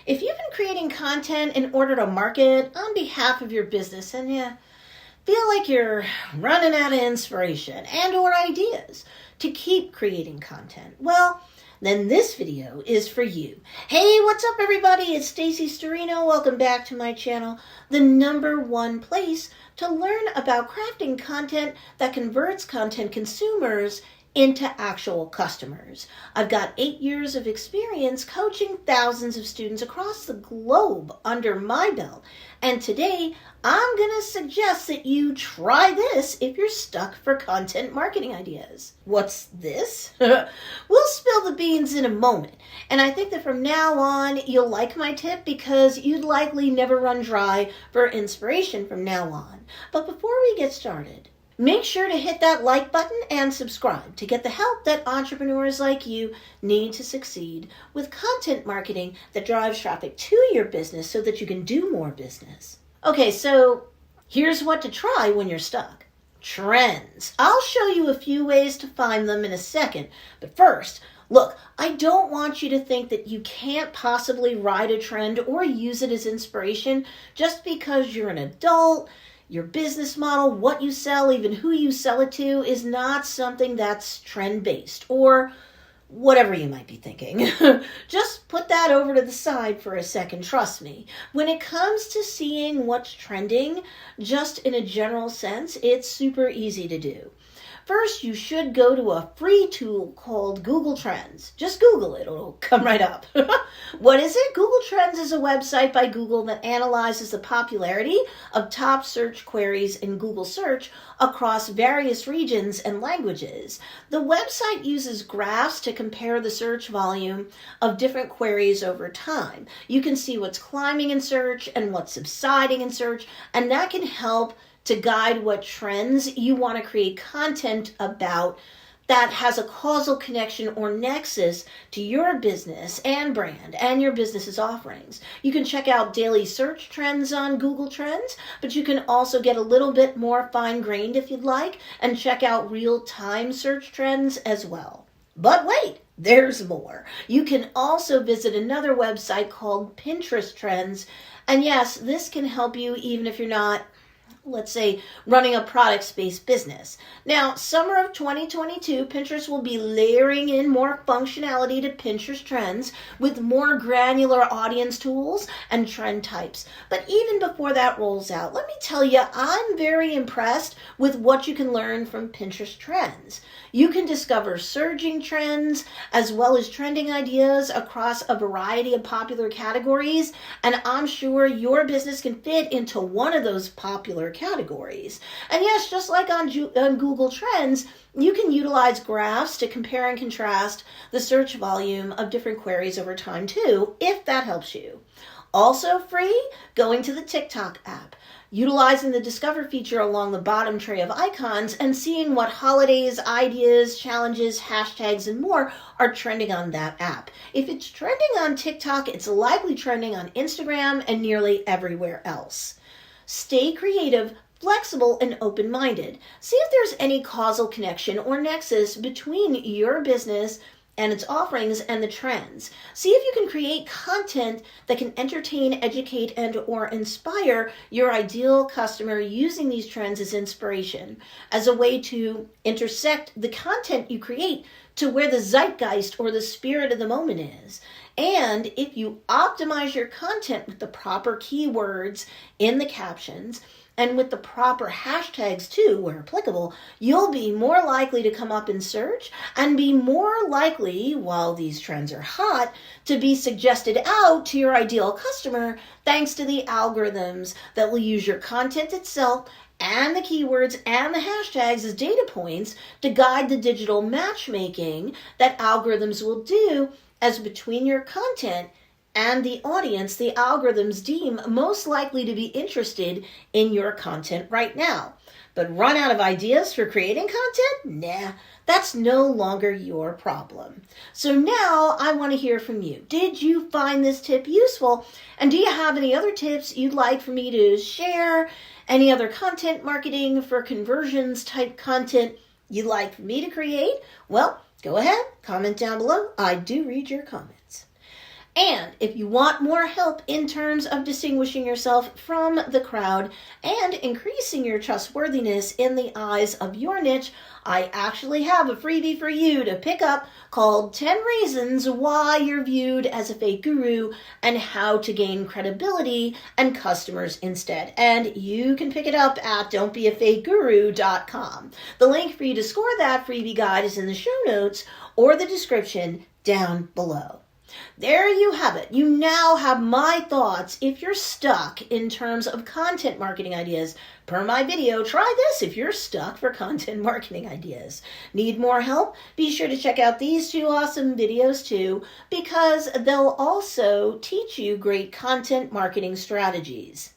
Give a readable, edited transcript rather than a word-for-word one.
If you've been creating content in order to market on behalf of your business and you feel like you're running out of inspiration and or ideas to keep creating content, well, then this video is for you. Hey, what's up everybody? It's Stacey Storino. Welcome back to my channel, the #1 place to learn about crafting content that converts content consumers into actual customers. I've got 8 years of experience coaching thousands of students across the globe under my belt. And today, I'm going to suggest that you try this if you're stuck for content marketing ideas. What's this? We'll spill the beans in a moment. And I think that from now on, you'll like my tip because you'd likely never run dry for inspiration from now on. But before we get started, make sure to hit that like button and subscribe to get the help that entrepreneurs like you need to succeed with content marketing that drives traffic to your business so that you can do more business. Okay, so here's what to try when you're stuck. Trends. I'll show you a few ways to find them in a second, but first, look, I don't want you to think that you can't possibly ride a trend or use it as inspiration just because you're an adult. Your business model, what you sell, even who you sell it to, is not something that's trend-based or whatever you might be thinking. Just put that over to the side for a second, trust me. When it comes to seeing what's trending, just in a general sense, it's super easy to do. First, you should go to a free tool called Google Trends. Just Google it, it'll come right up. What is it? Google Trends is a website by Google that analyzes the popularity of top search queries in Google search across various regions and languages. The website uses graphs to compare the search volume of different queries over time. You can see what's climbing in search and what's subsiding in search, and that can help to guide what trends you want to create content about that has a causal connection or nexus to your business and brand and your business's offerings. You can check out daily search trends on Google Trends, but you can also get a little bit more fine-grained if you'd like and check out real-time search trends as well. But wait, there's more. You can also visit another website called Pinterest Trends, and yes, this can help you even if you're not, let's say, running a products-based business. Now, summer of 2022, Pinterest will be layering in more functionality to Pinterest Trends with more granular audience tools and trend types. But even before that rolls out, let me tell you, I'm very impressed with what you can learn from Pinterest Trends. You can discover surging trends as well as trending ideas across a variety of popular categories, and I'm sure your business can fit into one of those popular categories. And yes, just like on Google Trends, you can utilize graphs to compare and contrast the search volume of different queries over time too, if that helps you. Also free, going to the TikTok app, utilizing the Discover feature along the bottom tray of icons and seeing what holidays, ideas, challenges, hashtags, and more are trending on that app. If it's trending on TikTok, it's likely trending on Instagram and nearly everywhere else. Stay creative, flexible, and open-minded. See if there's any causal connection or nexus between your business and its offerings and the trends. See if you can create content that can entertain, educate, and or inspire your ideal customer using these trends as inspiration, as a way to intersect the content you create to where the zeitgeist or the spirit of the moment is. And if you optimize your content with the proper keywords in the captions and with the proper hashtags too, where applicable, you'll be more likely to come up in search and be more likely, while these trends are hot, to be suggested out to your ideal customer thanks to the algorithms that will use your content itself and the keywords and the hashtags as data points to guide the digital matchmaking that algorithms will do as between your content and the audience the algorithms deem most likely to be interested in your content right now. But run out of ideas for creating content? Nah, that's no longer your problem. So now I want to hear from you. Did you find this tip useful? And do you have any other tips you'd like for me to share? Any other content marketing for conversions type content you'd like me to create? Well, go ahead, comment down below. I do read your comments. And if you want more help in terms of distinguishing yourself from the crowd and increasing your trustworthiness in the eyes of your niche, I actually have a freebie for you to pick up called 10 Reasons Why You're Viewed as a Fake Guru and How to Gain Credibility and Customers Instead. And you can pick it up at don'tbeafakeguru.com. The link for you to score that freebie guide is in the show notes or the description down below. There you have it. You now have my thoughts if you're stuck in terms of content marketing ideas. Per my video, try this if you're stuck for content marketing ideas. Need more help? Be sure to check out these 2 awesome videos too, because they'll also teach you great content marketing strategies.